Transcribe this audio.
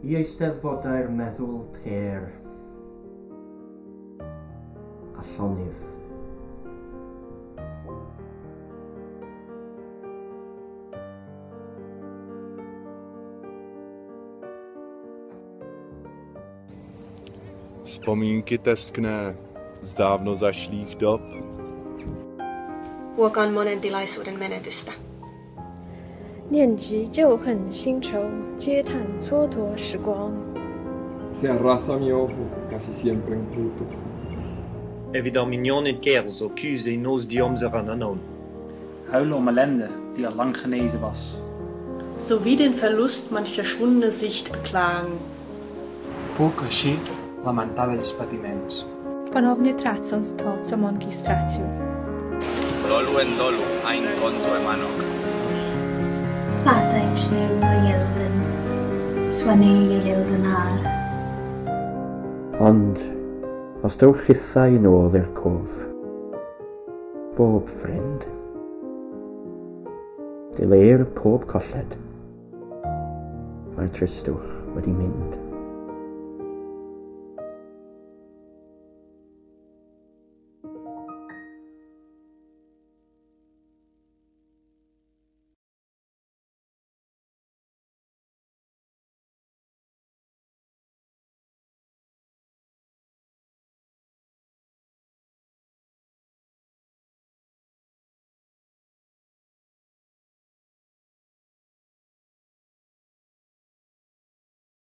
I eisteddfodau'r meddwl per a llonydd. Vzpomínky teskné z dávno zašlých dob. Huokaan monen tilaisuuden menetystä. 念及旧恨新仇，嗟叹蹉跎时光。Se arrasa mi ojo, casi siempre en pluto. Evit ar mignoned kerz o kuz e noz diomzer an anon. Huilen om ellende die al lang genezen was. Sowie den Verlust mancher schwundene Sicht beklagen. Puc així lamentar vells patiments. Ponownie tracąc to, co mąki stracił. Dolu en dolu, ein konto emanok. Fata eisiau o Ielden, swannu i Ielden ar. Ond, os dywch chithau yn ôl i'r cof, bob ffrind, dileir pob colled, mae'r tristwch wedi mynd.